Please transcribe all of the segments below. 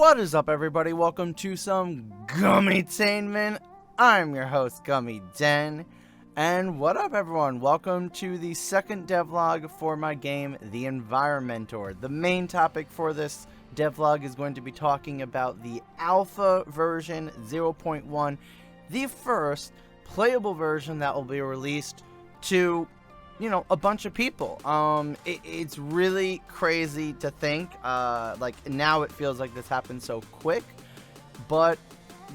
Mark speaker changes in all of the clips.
Speaker 1: What is up, everybody? Welcome to some Gummytainment. I'm your host, Gummy Den. And what up, everyone? Welcome to the second devlog for my game, the Environmentor. The main topic for this devlog is going to be talking about the alpha version 0.1, the first playable version that will be released to, you know, a bunch of people. It's really crazy to think, like, now it feels like this happened so quick, but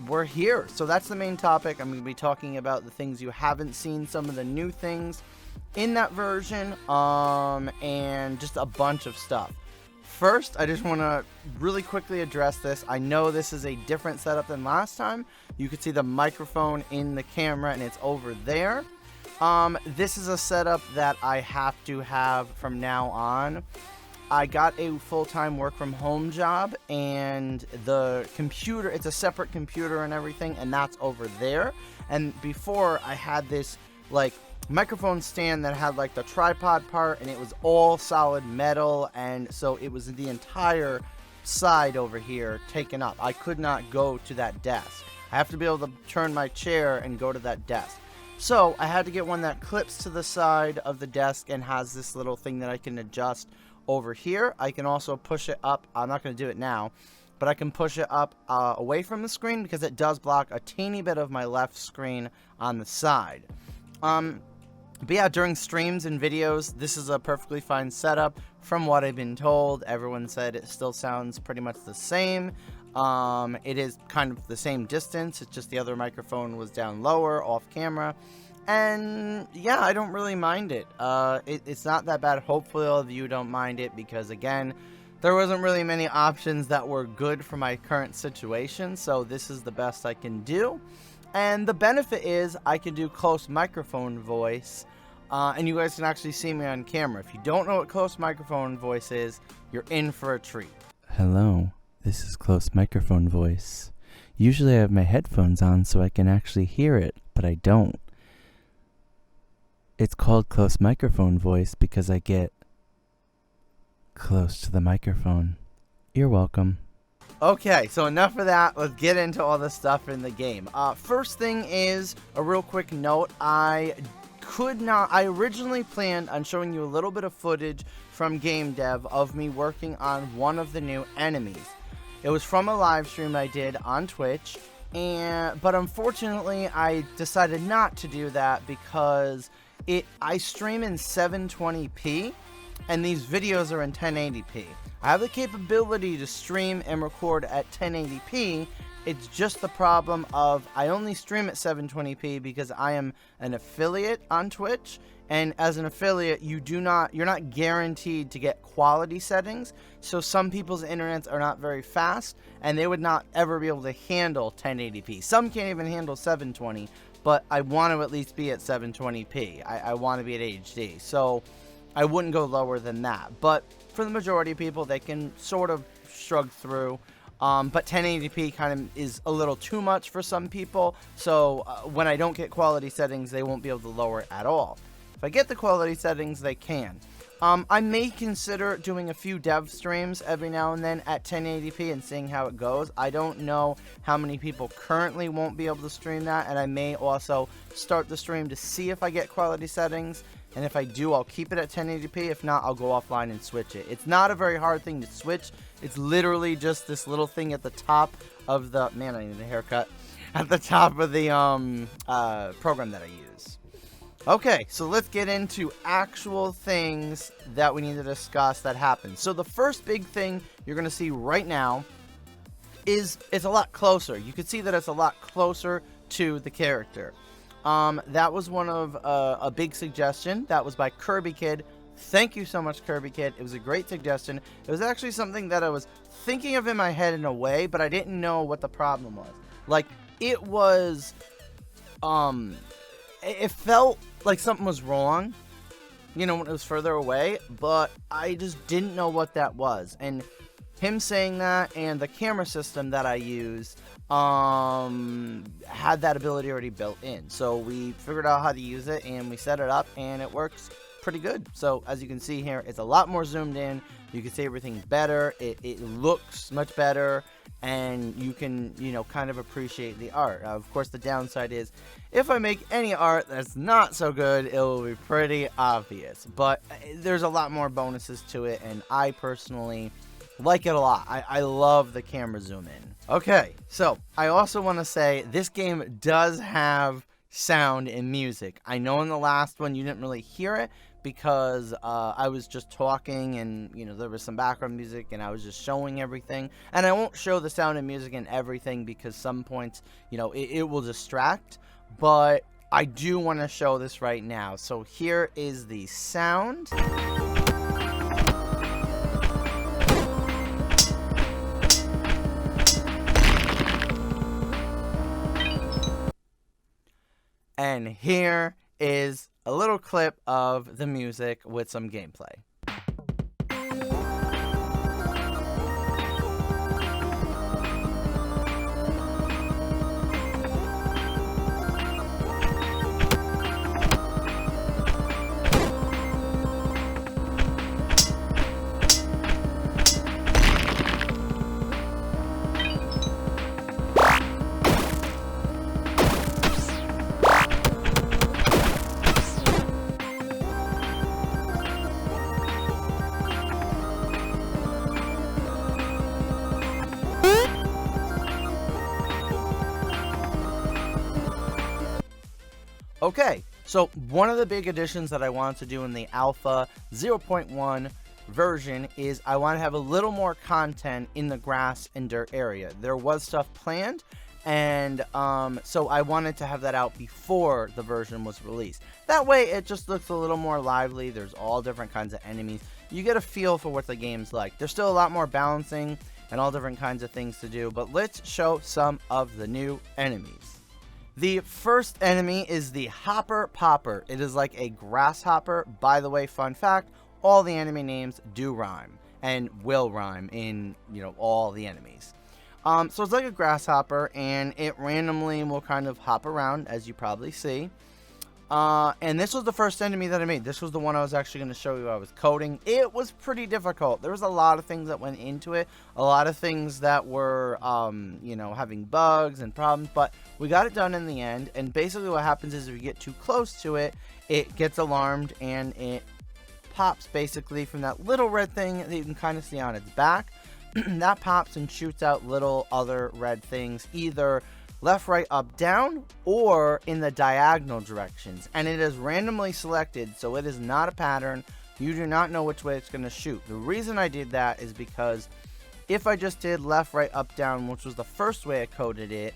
Speaker 1: we're here. So that's the main topic. I'm going to be talking about the things you haven't seen, some of the new things in that version, and just a bunch of stuff. First, I just want to really quickly address this. I know this is a different setup than last time. You can see the microphone in the camera, and it's over there. This is a setup that I have to have from now on. I got a full-time work-from-home job, and the computer, it's a separate computer and everything, and that's over there. And before, I had this, like, microphone stand that had, like, the tripod part, and it was all solid metal, and so it was the entire side over here taken up. I could not go to that desk. I have to be able to turn my chair and go to that desk. So I had to get one that clips to the side of the desk and has this little thing that I can adjust over here. I can also push it up. I'm not going to do it now, but I can push it up away from the screen because it does block a teeny bit of my left screen on the side. But yeah, during streams and videos, this is a perfectly fine setup. From what I've been told, everyone said it still sounds pretty much the same. It is kind of the same distance, it's just the other microphone was down lower, off camera, and yeah, I don't really mind it. It's not that bad. Hopefully all of you don't mind it, because again, there wasn't really many options that were good for my current situation, so this is the best I can do. And the benefit is I can do close microphone voice, and you guys can actually see me on camera. If you don't know what close microphone voice is, you're in for a treat.
Speaker 2: Hello. This is close microphone voice. Usually I have my headphones on so I can actually hear it, but I don't. It's called close microphone voice because I get close to the microphone.'re welcome.
Speaker 1: Okay, so enough of that. Let's get into all the stuff in the game. First thing is a real quick note. I originally planned on showing you a little bit of footage from game dev of me working on one of the new enemies. It was from a live stream I did on Twitch, but unfortunately I decided not to do that because I stream in 720p and these videos are in 1080p. I have the capability to stream and record at 1080p. It's just the problem of I only stream at 720p because I am an affiliate on Twitch, and as an affiliate you're not guaranteed to get quality settings, so some people's internets are not very fast and they would not ever be able to handle 1080p. Some can't even handle 720, but I want to at least be at 720p. I want to be at HD, so I wouldn't go lower than that. But for the majority of people, they can sort of shrug through. But 1080p kind of is a little too much for some people, so when I don't get quality settings, they won't be able to lower it at all. If I get the quality settings, they can. I may consider doing a few dev streams every now and then at 1080p and seeing how it goes. I don't know how many people currently won't be able to stream that, and I may also start the stream to see if I get quality settings. And if I do, I'll keep it at 1080p. If not, I'll go offline and switch it. It's not a very hard thing to switch. It's literally just this little thing at the top of the... Man, I need a haircut. At the top of the program that I use. Okay, so let's get into actual things that we need to discuss that happened. So the first big thing you're going to see right now is it's a lot closer. You can see that it's a lot closer to the character. That was one of a big suggestion. That was by Kirby Kid. Thank you so much, Kirby Kid. It was a great suggestion. It was actually something that I was thinking of in my head in a way, but I didn't know what the problem was. Like, it was, it felt like something was wrong, you know, when it was further away, but I just didn't know what that was. And him saying that and the camera system that I used had that ability already built in. So we figured out how to use it and we set it up and it works pretty good. So as you can see here, it's a lot more zoomed in. You can see everything better. It looks much better. and you can, kind of appreciate the art. Of course, the downside is if I make any art that's not so good, it will be pretty obvious. But there's a lot more bonuses to it, and I personally like it a lot. I love the camera zoom in. Okay, so I also want to say this game does have sound and music. I know in the last one you didn't really hear it because I was just talking, and there was some background music and I was just showing everything, and I won't show the sound and music and everything because some points it will distract, but I do want to show this right now. So here is the sound. And here is a little clip of the music with some gameplay. Okay, so one of the big additions that I wanted to do in the Alpha 0.1 version is I want to have a little more content in the grass and dirt area. There was stuff planned, and so I wanted to have that out before the version was released. That way it just looks a little more lively. There's all different kinds of enemies. You get a feel for what the game's like. There's still a lot more balancing and all different kinds of things to do, but let's show some of the new enemies. The first enemy is the Hopper Popper. It is like a grasshopper. By the way, fun fact, all the enemy names do rhyme and will rhyme in, all the enemies. So it's like a grasshopper, and it randomly will kind of hop around, as you probably see. And this was the first enemy that I made. This was the one I was actually going to show you I was coding. It was pretty difficult. There was a lot of things that went into it. A lot of things that were, having bugs and problems. But we got it done in the end. And basically what happens is if you get too close to it, it gets alarmed and it pops basically from that little red thing that you can kind of see on its back. That pops and shoots out little other red things, either left, right, up, down, or in the diagonal directions. And it is randomly selected, so it is not a pattern. You do not know which way it's going to shoot. The reason I did that is because if I just did left, right, up, down, which was the first way I coded it,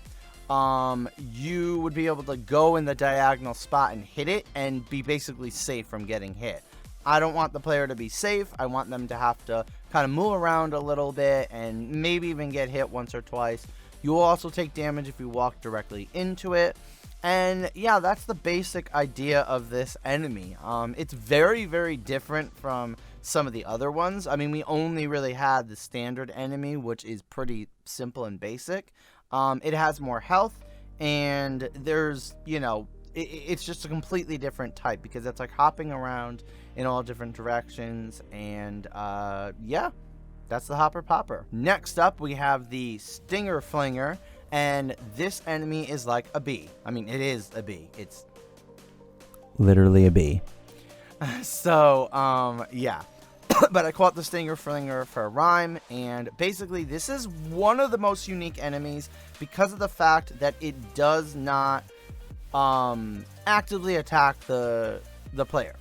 Speaker 1: you would be able to go in the diagonal spot and hit it and be basically safe from getting hit. I don't want the player to be safe. I want them to have to kind of move around a little bit and maybe even get hit once or twice. You will also take damage if you walk directly into it. And yeah, that's the basic idea of this enemy. It's very, very different from some of the other ones. I mean, we only really had the standard enemy, which is pretty simple and basic. It has more health, and there's, it's just a completely different type because it's like hopping around in all different directions. And yeah. That's the Hopper Popper. Next up, we have the Stinger Flinger, and this enemy is like a bee. I mean, it is a bee. It's
Speaker 2: literally a bee.
Speaker 1: So, yeah. But I call it the Stinger Flinger for a rhyme, and basically this is one of the most unique enemies because of the fact that it does not actively attack the player.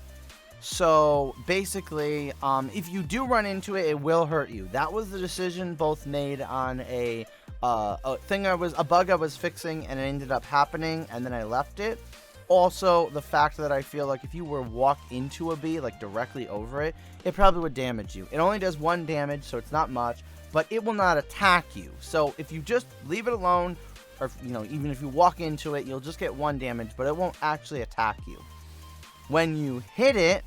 Speaker 1: So basically, if you do run into it, it will hurt you. That was the decision both made on a bug I was fixing, and it ended up happening, and then I left it. Also, the fact that I feel like if you were to walk into a bee, like directly over it, it probably would damage you. It only does 1 damage, so it's not much, but it will not attack you. So if you just leave it alone, or even if you walk into it, you'll just get 1 damage, but it won't actually attack you. When you hit it,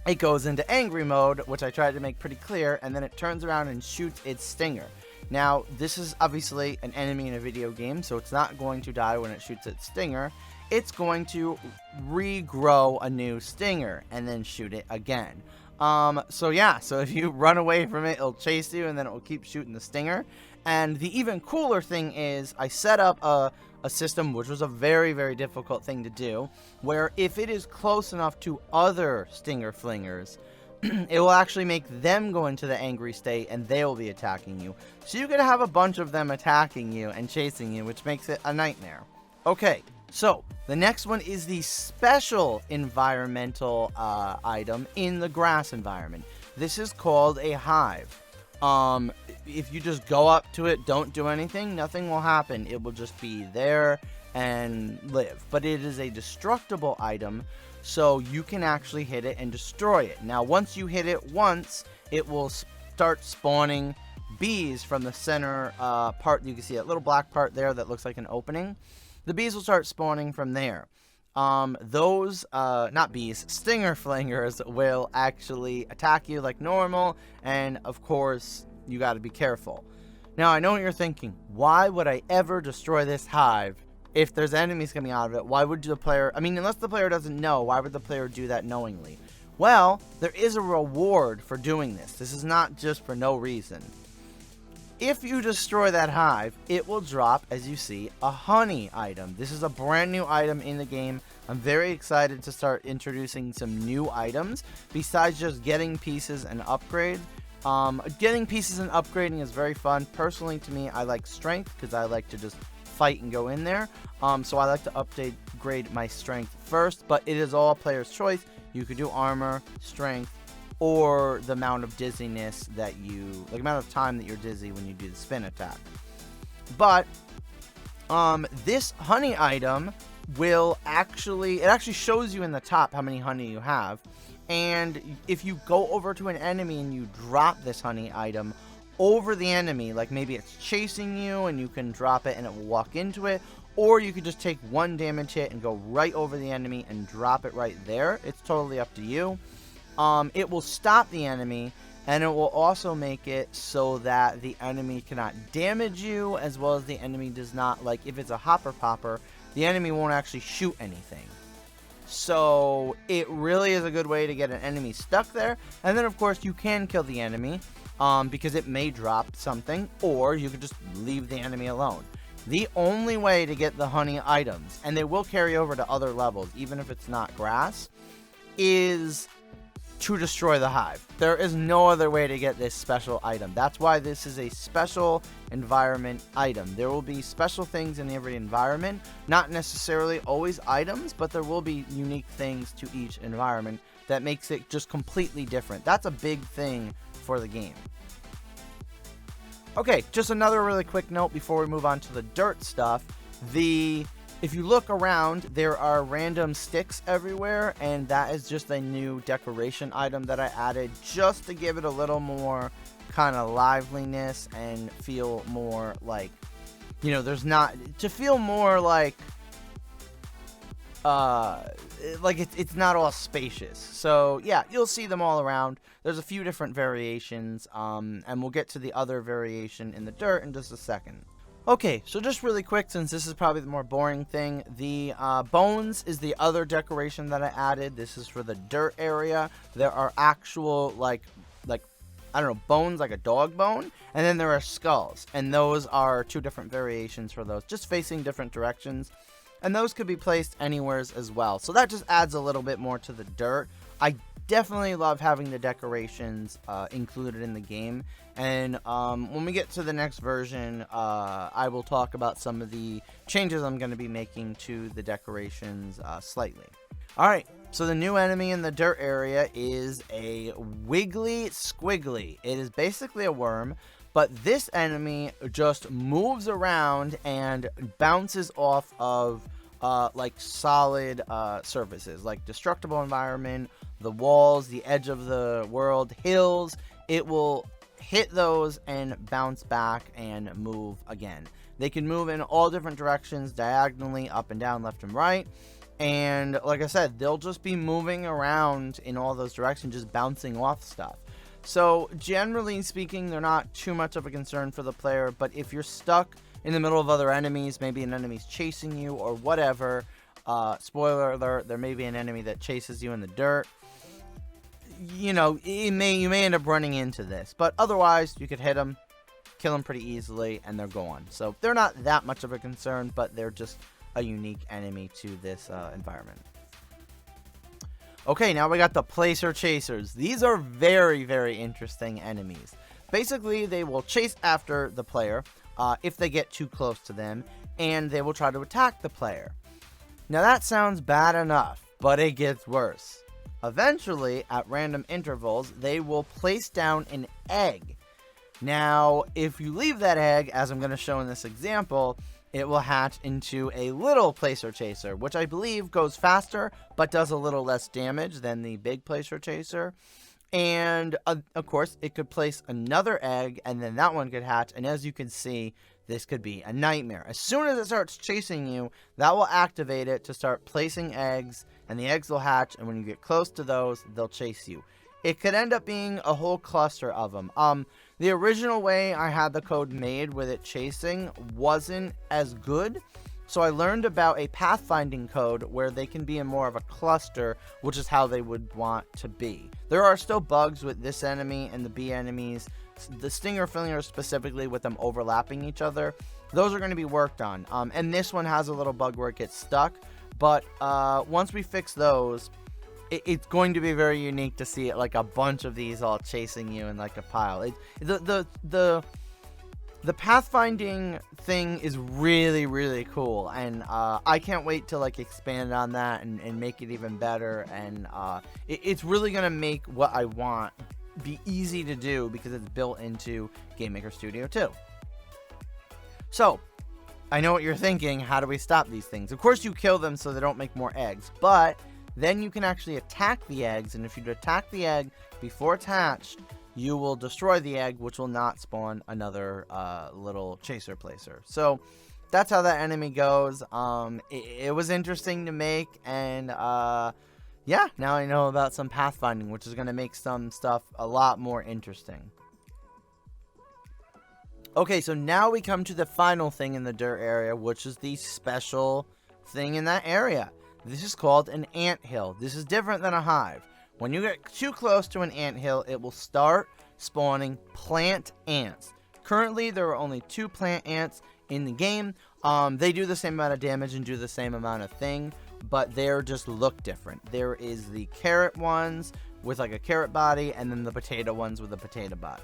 Speaker 1: it goes into angry mode, which I tried to make pretty clear, and then it turns around and shoots its stinger. Now, this is obviously an enemy in a video game, so it's not going to die when it shoots its stinger. It's going to regrow a new stinger and then shoot it again. So yeah, so if you run away from it, it'll chase you, and then it will keep shooting the stinger. And the even cooler thing is, I set up a system, which was a very, very difficult thing to do, where if it is close enough to other stinger flingers, it will actually make them go into the angry state, and they will be attacking you. So you could have a bunch of them attacking you and chasing you, which makes it a nightmare. Okay, so the next one is the special environmental item in the grass environment. This is called a hive. If you just go up to it, don't do anything, nothing will happen. It will just be there and live. But it is a destructible item, so you can actually hit it and destroy it. Now, once you hit it once, it will start spawning bees from the center part. You can see that little black part there that looks like an opening. The bees will start spawning from there. Not bees, stinger flingers will actually attack you like normal, and of course, you got to be careful. Now, I know what you're thinking. Why would I ever destroy this hive if there's enemies coming out of it? Why would the player, unless the player doesn't know, why would the player do that knowingly? Well, there is a reward for doing this. This is not just for no reason. If you destroy that hive, it will drop, as you see, a honey item. This is a brand new item in the game. I'm very excited to start introducing some new items besides just getting pieces and upgrade. Getting pieces and upgrading is very fun. Personally, to me, I like strength because I like to just fight and go in there. So I like to upgrade my strength first, but it is all player's choice. You could do armor, strength, or the amount of dizziness that the amount of time that you're dizzy when you do the spin attack. But this honey item will actually shows you in the top how many honey you have, and if you go over to an enemy and you drop this honey item over the enemy, like maybe it's chasing you and you can drop it and it will walk into it, or you could just take one damage hit and go right over the enemy and drop it right there. It's totally up to you. It will stop the enemy, and it will also make it so that the enemy cannot damage you, as well as the enemy does not, like if it's a hopper popper, the enemy won't actually shoot anything. So it really is a good way to get an enemy stuck there. And then of course you can kill the enemy, because it may drop something, or you could just leave the enemy alone. The only way to get the honey items, and they will carry over to other levels, even if it's not grass, is to destroy the hive. There is no other way to get this special item. That's why this is a special environment item. There will be special things in every environment, not necessarily always items, but there will be unique things to each environment that makes it just completely different. That's a big thing for the game. Okay, just another really quick note before we move on to the dirt stuff. If you look around, there are random sticks everywhere, and that is just a new decoration item that I added just to give it a little more kind of liveliness and feel more like, feel more like it's not all spacious. So yeah, you'll see them all around. There's a few different variations, and we'll get to the other variation in the dirt in just a second. Okay, so just really quick, since this is probably the more boring thing, the bones is the other decoration that I added. This is for the dirt area. There are actual, bones like a dog bone, and then there are skulls, and those are two different variations for those, just facing different directions, and those could be placed anywheres as well. So that just adds a little bit more to the dirt. I definitely love having the decorations included in the game, and when we get to the next version, I will talk about some of the changes I'm going to be making to the decorations slightly. Alright, so the new enemy in the dirt area is a Wiggly Squiggly. It is basically a worm, but this enemy just moves around and bounces off of solid surfaces, like destructible environment, the walls, the edge of the world, hills. It will hit those and bounce back and move again. They can move in all different directions, diagonally, up and down, left and right. And like I said, they'll just be moving around in all those directions, just bouncing off stuff. So generally speaking, they're not too much of a concern for the player, but if you're stuck in the middle of other enemies, maybe an enemy's chasing you or whatever, spoiler alert, there may be an enemy that chases you in the dirt, you know, you may end up running into this. But otherwise, you could hit them, kill them pretty easily, and they're gone. So they're not that much of a concern, but they're just a unique enemy to this environment. Okay, now we got the Placer Chasers. These are very, very interesting enemies. Basically, they will chase after the player if they get too close to them, and they will try to attack the player. Now that sounds bad enough, but it gets worse. Eventually, at random intervals, they will place down an egg. Now, if you leave that egg, as I'm going to show in this example, it will hatch into a little Placer Chaser, which I believe goes faster, but does a little less damage than the big Placer Chaser. And, of course, it could place another egg, and then that one could hatch, and as you can see, this could be a nightmare. As soon as it starts chasing you, that will activate it to start placing eggs, and the eggs will hatch, and when you get close to those, they'll chase you. It could end up being a whole cluster of them. The original way I had the code made with it chasing wasn't as good, so I learned about a pathfinding code where they can be in more of a cluster, which is how they would want to be. There are still bugs with this enemy and the bee enemies, the Stinger Flinger specifically with them overlapping each other. Those are going to be worked on, and this one has a little bug where it gets stuck, but once we fix those, it's going to be very unique to see it like a bunch of these all chasing you in like a pile. The pathfinding thing is really, really cool, and I can't wait to like expand on that and make it even better, and it's really gonna make what I want be easy to do because it's built into Game Maker Studio 2. So I know what you're thinking, how do we stop these things? Of course you kill them so they don't make more eggs, but then you can actually attack the eggs, and if you attack the egg before it's hatched, you will destroy the egg, which will not spawn another little chaser placer. So that's how that enemy goes. It was interesting to make, and yeah, now I know about some pathfinding, which is going to make some stuff a lot more interesting. Okay, so now we come to the final thing in the dirt area, which is the special thing in that area. This is called an anthill. This is different than a hive. When you get too close to an anthill, it will start spawning plant ants. Currently, there are only 2 plant ants in the game. They do the same amount of damage and do the same amount of thing, but they're just look different. There is the carrot ones with like a carrot body, and then the potato ones with a potato body.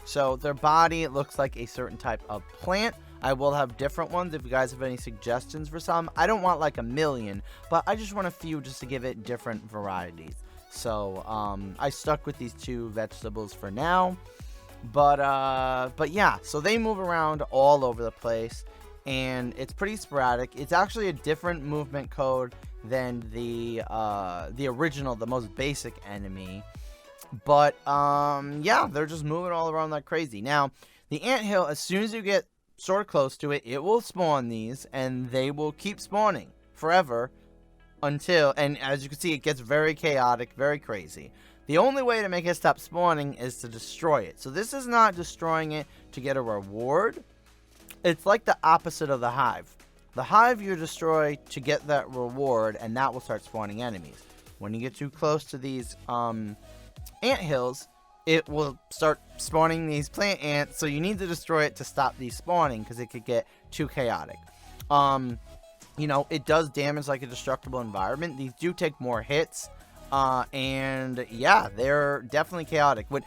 Speaker 1: So their body looks like a certain type of plant. I will have different ones if you guys have any suggestions for some. I don't want like a million, but I just want a few just to give it different varieties. So I stuck with these 2 vegetables for now. But yeah, so they move around all over the place, and it's pretty sporadic. It's actually a different movement code than the original, the most basic enemy. But yeah, they're just moving all around like crazy. Now, the anthill, as soon as you get sort of close to it, it will spawn these, and they will keep spawning forever until, and as you can see, it gets very chaotic, very crazy. The only way to make it stop spawning is to destroy it. So this is not destroying it to get a reward. It's like the opposite of the hive. The hive you destroy to get that reward, and that will start spawning enemies. When you get too close to these anthills, it will start spawning these plant ants, so you need to destroy it to stop these spawning because it could get too chaotic. You know, it does damage like a destructible environment. These do take more hits, and yeah, they're definitely chaotic. But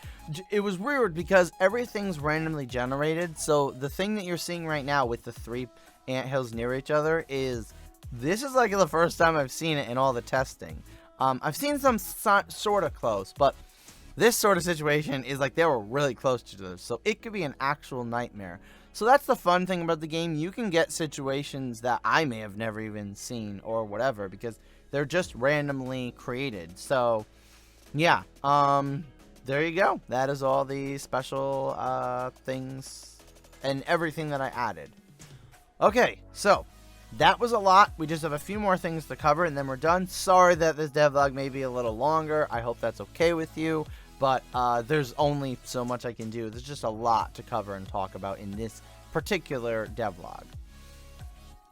Speaker 1: it was weird because everything's randomly generated, so the thing that you're seeing right now with the 3 anthills near each other this is like the first time I've seen it in all the testing. I've seen some sort of close, but this sort of situation is like they were really close to each other, so it could be an actual nightmare. So that's the fun thing about the game. You can get situations that I may have never even seen or whatever because they're just randomly created. So yeah, there you go. That is all the special things and everything that I added. Okay, so that was a lot. We just have a few more things to cover and then we're done. Sorry that this devlog may be a little longer. I hope that's okay with you. But there's only so much I can do. There's just a lot to cover and talk about in this particular devlog.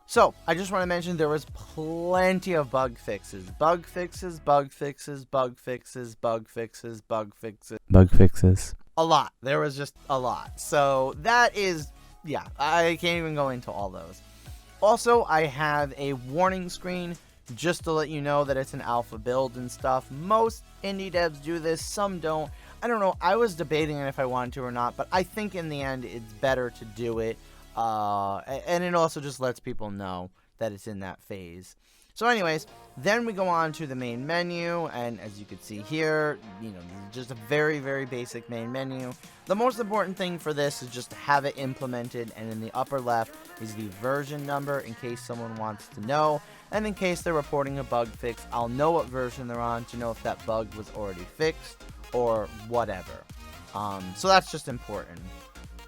Speaker 1: So, I just want to mention there was plenty of bug fixes. Bug fixes, bug fixes, bug fixes, bug fixes, bug fixes.
Speaker 2: Bug fixes.
Speaker 1: A lot. There was just a lot. So, that is, yeah, I can't even go into all those. Also, I have a warning screen just to let you know that it's an alpha build and stuff. Most indie devs do this, some don't. I don't know, I was debating if I wanted to or not, but I think in the end it's better to do it. And it also just lets people know that it's in that phase. So anyways, then we go on to the main menu, and as you can see here, just a very, very basic main menu. The most important thing for this is just to have it implemented, and in the upper left is the version number in case someone wants to know, and in case they're reporting a bug fix, I'll know what version they're on to know if that bug was already fixed or whatever. So that's just important.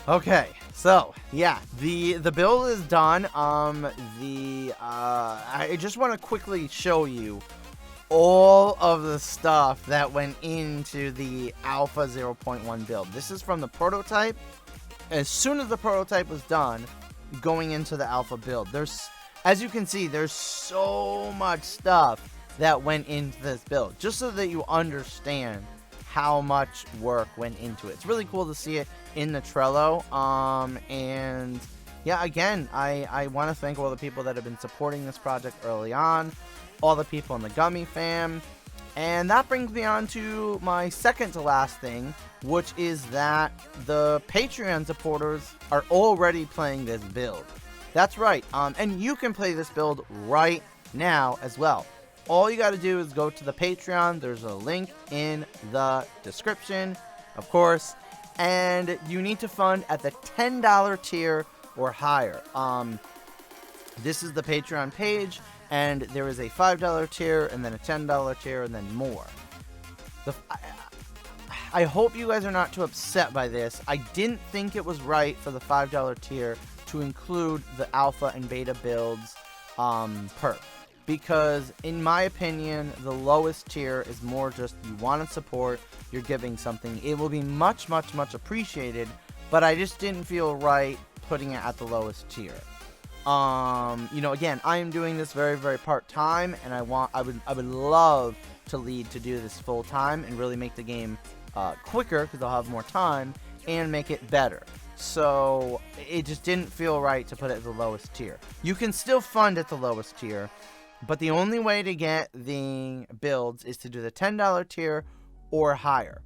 Speaker 1: Okay, so yeah, the build is done. I just want to quickly show you all of the stuff that went into the Alpha 0.1 build. This is from the prototype. As soon as the prototype was done, going into the Alpha build, as you can see, there's so much stuff that went into this build, just so that you understand how much work went into it. It's really cool to see it in the Trello. And yeah, again, I want to thank all the people that have been supporting this project early on, all the people in the Gummy fam. And that brings me on to my second to last thing, which is that the Patreon supporters are already playing this build. That's right. And you can play this build right now as well. All you got to do is go to the Patreon. There's a link in the description, of course. And you need to fund at the $10 tier or higher. This is the Patreon page. And there is a $5 tier, and then a $10 tier, and then more. I hope you guys are not too upset by this. I didn't think it was right for the $5 tier to include the alpha and beta builds perk. Because, in my opinion, the lowest tier is more just you want to support, you're giving something. It will be much, much, much appreciated, but I just didn't feel right putting it at the lowest tier. Again, I am doing this very, very part-time, and I would love to lead to do this full-time and really make the game quicker, because I'll have more time, and make it better. So, it just didn't feel right to put it at the lowest tier. You can still fund at the lowest tier, but the only way to get the builds is to do the $10 tier or higher.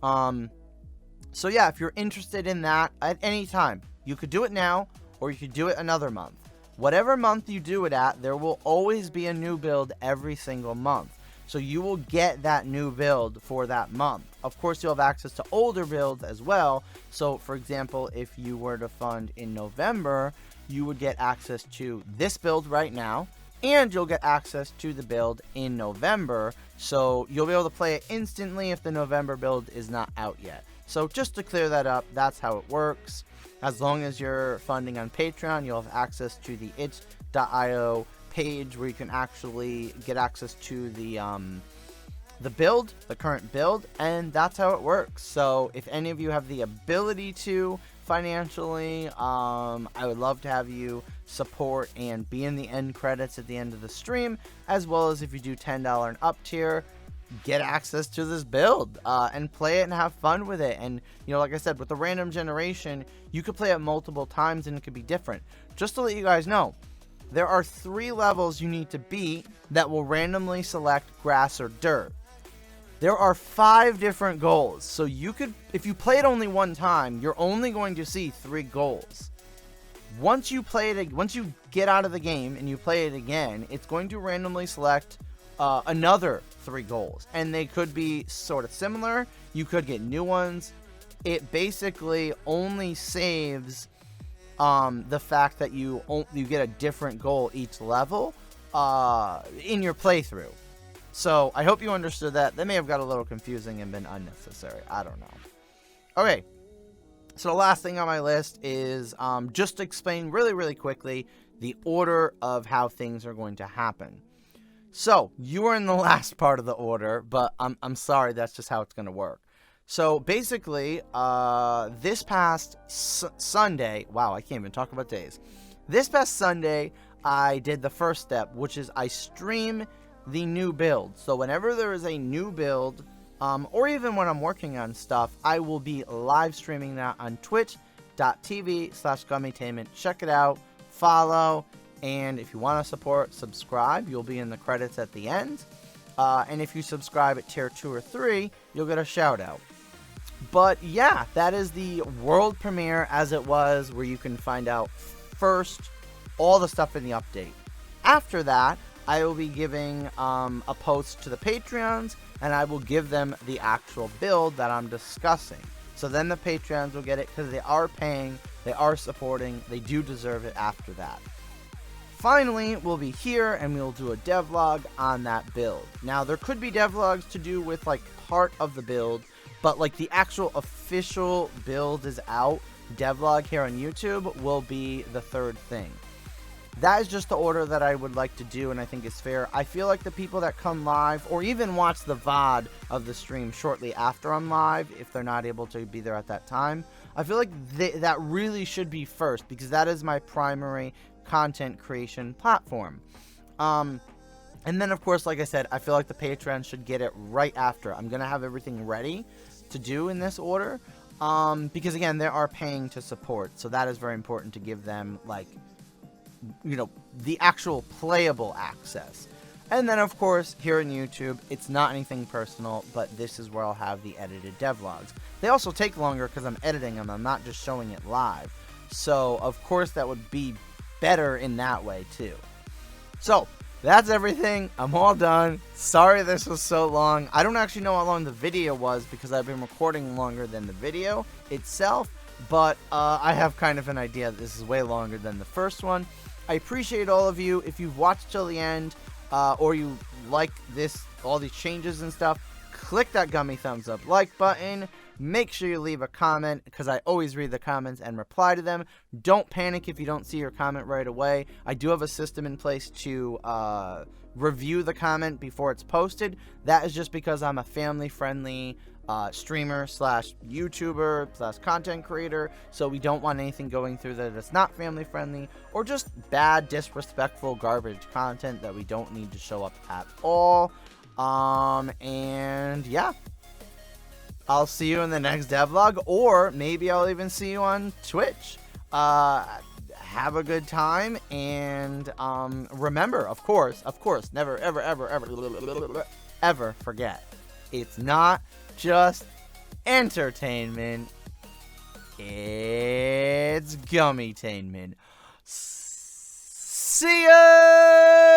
Speaker 1: So yeah, if you're interested in that at any time, you could do it now, or you could do it another month. Whatever month you do it at, there will always be a new build every single month. So you will get that new build for that month. Of course, you'll have access to older builds as well. So for example, if you were to fund in November, you would get access to this build right now, and you'll get access to the build in November, so you'll be able to play it instantly if the November build is not out yet. So just to clear that up, that's how it works. As long as you're funding on Patreon, you'll have access to the itch.io page where you can actually get access to the build, the current build, and that's how it works. So if any of you have the ability to financially, I would love to have you support and be in the end credits at the end of the stream, as well as if you do $10 and up tier, get access to this build and play it and have fun with it. And like I said, with the random generation, you could play it multiple times and it could be different. Just to let you guys know, there are 3 levels you need to beat that will randomly select grass or dirt. There are 5 different goals, so you could, if you play it only one time, you're only going to see 3 goals. Once you get out of the game and you play it again, it's going to randomly select another 3 goals, and they could be sort of similar. You could get new ones. It basically only saves the fact that you get a different goal each level in your playthrough. So I hope you understood that. That may have got a little confusing and been unnecessary. I don't know. Okay. So the last thing on my list is just to explain really, really quickly the order of how things are going to happen. So you are in the last part of the order, but I'm sorry, that's just how it's going to work. So basically, this past Sunday, wow, I can't even talk about days. This past Sunday, I did the first step, which is I stream the new build. So whenever there is a new build, or even when I'm working on stuff, I will be live streaming that on twitch.tv/Gummytainment. Check it out, follow, and if you want to support, subscribe. You'll be in the credits at the end. And if you subscribe at tier 2 or 3, you'll get a shout out. But yeah, that is the world premiere as it was, where you can find out first all the stuff in the update. After that, I will be giving a post to the Patreons, and I will give them the actual build that I'm discussing. So then the Patreons will get it because they are paying, they are supporting, they do deserve it after that. Finally, we'll be here and we'll do a devlog on that build. Now, there could be devlogs to do with like part of the build, but like the actual official build is out. Devlog here on YouTube will be the third thing. That is just the order that I would like to do, and I think is fair. I feel like the people that come live, or even watch the VOD of the stream shortly after I'm live, if they're not able to be there at that time, I feel like that really should be first, because that is my primary content creation platform. And then, of course, like I said, I feel like the Patreon should get it right after. I'm going to have everything ready to do in this order, because, again, they are paying to support, so that is very important to give them, like, you know, the actual playable access. And then, of course, here on YouTube, it's not anything personal, but this is where I'll have the edited devlogs. They also take longer because I'm editing them. I'm not just showing it live. So, of course, that would be better in that way, too. So, that's everything. I'm all done. Sorry this was so long. I don't actually know how long the video was because I've been recording longer than the video itself, but I have kind of an idea that this is way longer than the first one. I appreciate all of you. If you've watched till the end, or you like all these changes and stuff, click that gummy thumbs up like button. Make sure you leave a comment, because I always read the comments and reply to them. Don't panic if you don't see your comment right away. I do have a system in place to review the comment before it's posted. That is just because I'm a family-friendly streamer slash YouTuber slash content creator, so we don't want anything going through that is not family friendly, or just bad, disrespectful, garbage content that we don't need to show up at all. And yeah, I'll see you in the next devlog, or maybe I'll even see you on Twitch. Have a good time, and remember, of course, never, ever forget, it's not just entertainment, it's Gummytainment. See ya!